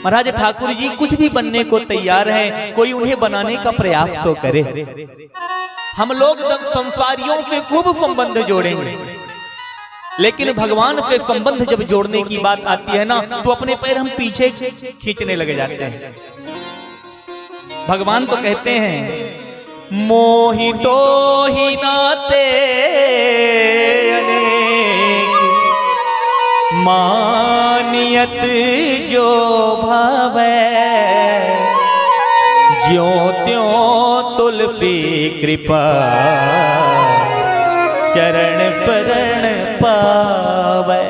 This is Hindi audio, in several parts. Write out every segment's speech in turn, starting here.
महाराज ठाकुर जी कुछ भी बनने को तैयार हैं, कोई उन्हें बनाने का प्रयास तो करे। हम लोग संसारियों से खूब संबंध जोड़ेंगे, लेकिन भगवान से संबंध जब जोड़ने की बात आती है ना, तो अपने पैर हम पीछे खींचने लगे जाते हैं। भगवान तो कहते हैं मोहितो ही नाते मानियत जो भावे, ज्यों त्यों तुलसी कृपा चरण शरण पावे।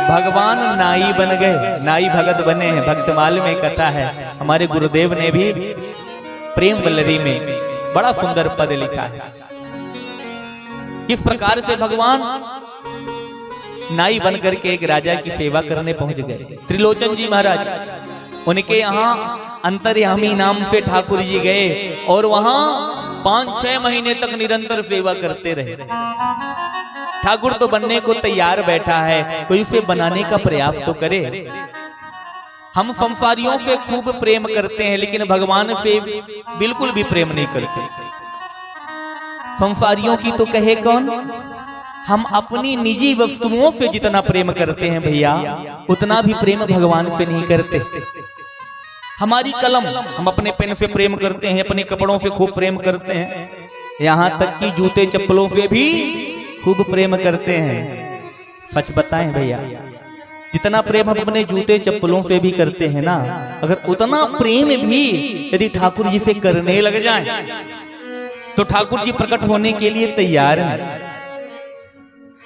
भगवान नाई बन गए, नाई भगत बने हैं। भक्तमाल में कथा है, हमारे गुरुदेव ने भी प्रेम वल्लरी में बड़ा सुंदर पद लिखा है। किस प्रकार से भगवान नाई बन करके एक राजा की सेवा करने पहुंच गए। त्रिलोचन जी महाराज, उनके यहाँ अंतर्यामी नाम से ठाकुर जी गए और वहां 5-6 महीने तक निरंतर सेवा करते रहे। ठाकुर तो बनने को तैयार बैठा है, कोई उसे बनाने का प्रयास तो करे। हम संसारियों से खूब प्रेम करते हैं, लेकिन भगवान से बिल्कुल भी प्रेम नहीं करते। संसारियों की तो कहे कौन, हम अपनी निजी वस्तुओं से जितना प्रेम करते हैं भैया, उतना भी प्रेम भगवान से नहीं करते। हमारी कलम, हम अपने पेन से प्रेम करते हैं, अपने कपड़ों से खूब प्रेम करते हैं, यहाँ तक कि जूते चप्पलों से भी खूब प्रेम करते हैं। सच बताएं भैया, जितना प्रेम हम अपने जूते चप्पलों से भी करते हैं ना, अगर उतना प्रेम भी यदि ठाकुर जी से करने लग जाएं, तो ठाकुर जी प्रकट होने के लिए तैयार हैं।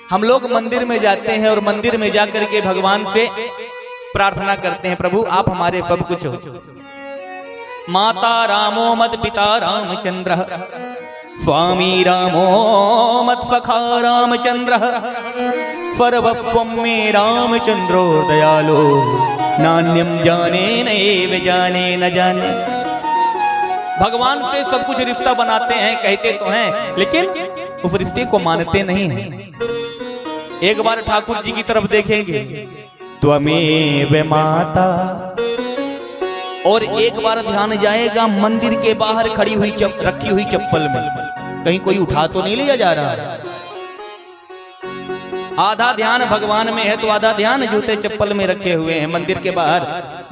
हम लोग मंदिर में जाते हैं और मंदिर में जाकर के भगवान से प्रार्थना करते हैं, प्रभु आप हमारे सब कुछ हो। माता रामो मत पिता रामचंद्र, स्वामी रामो मत सखा रामचंद्र, सर्वस्वं मे रामचंद्रो दयालो, नान्यम जाने नैव जाने न जाने। भगवान से सब कुछ रिश्ता बनाते हैं, कहते तो हैं, लेकिन उस रिश्ते को मानते नहीं हैं। एक बार ठाकुर जी की तरफ देखेंगे, त्वमेव माता, और एक बार ध्यान जाएगा मंदिर के बाहर खड़ी हुई रखी हुई चप्पल में, कहीं कोई उठा तो नहीं लिया जा रहा। आधा ध्यान भगवान में है तो आधा ध्यान जूते चप्पल में रखे हुए हैं मंदिर के बाहर।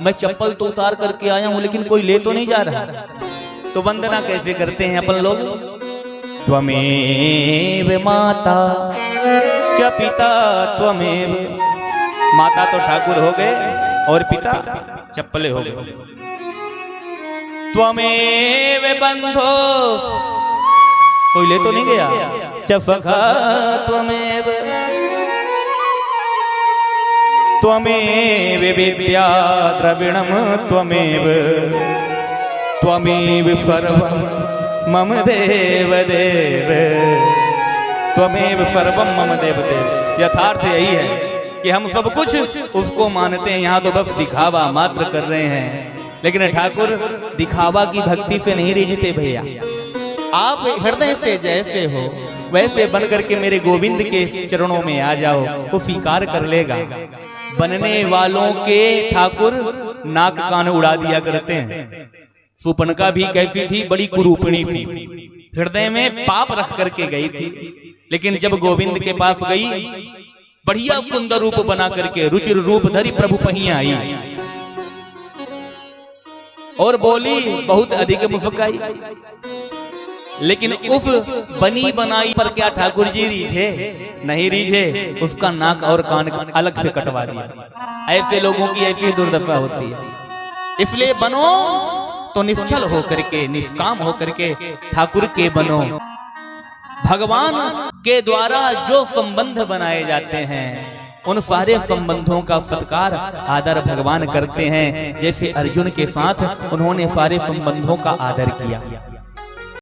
मैं चप्पल तो उतार करके आया हूं, लेकिन कोई ले तो नहीं जा रहा। तो वंदना कैसे करते हैं अपन लोग, त्वमेव माता च पिता त्वमेव। माता तो ठाकुर हो गए और पिता चप्पले हो गए। त्वमेव बंधो, कोई ले तो नहीं गया, च सखा त्वमेव, त्वमेव विद्या द्रविणम त्वमेव, त्वमेव सर्वं मम देव देव, त्वमेव सर्वं मम देव देव। यथार्थ यही है कि हम सब कुछ उसको मानते हैं, यहाँ तो बस दिखावा मात्र कर रहे हैं। लेकिन ठाकुर दिखावा की भक्ति से नहीं रिझते भैया। आप हृदय से जैसे हो वैसे बन करके मेरे गोविंद के चरणों में आ जाओ, वो स्वीकार कर लेगा। बनने वालों के ठाकुर नाक कान उड़ा दिया करते हैं। सुपनका भी कैसी थी, बड़ी कुरूपणी थी, हृदय में पाप रख करके गई थी, लेकिन जब गोविंद के पास गई, बढ़िया सुंदर रूप बना करके रुचिर रूप धरी प्रभु पही आई और बोली, बहुत अधिक मुस्काई। लेकिन उस बनी बनाई पर क्या ठाकुर जी रीझे? नहीं रीझे, उसका नाक और कान अलग से कटवा दिया। ऐसे लोगों की ऐसी दुर्दशा होती है। इसलिए बनो तो निश्चल होकर के, निष्काम होकर के ठाकुर के बनो। भगवान के द्वारा जो संबंध बनाए जाते हैं, उन सारे संबंधों का सत्कार आदर भगवान करते हैं। जैसे अर्जुन के साथ उन्होंने सारे संबंधों का आदर किया।